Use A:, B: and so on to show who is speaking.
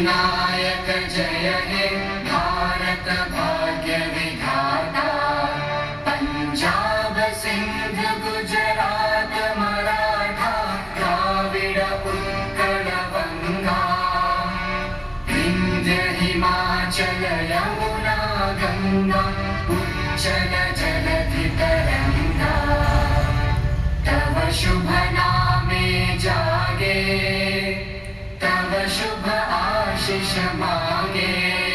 A: सिद्धिविनायक जय हे भारत भाग्य विधाता। पंजाब सिंध गुजरात मराठा द्राविड उत्कल बंगा। विंध्य हिमाचल यमुना गंगा उच्चल जलधि तरंगा। तव शुभ नामे जागे, तव शुभ आशीष मांगे।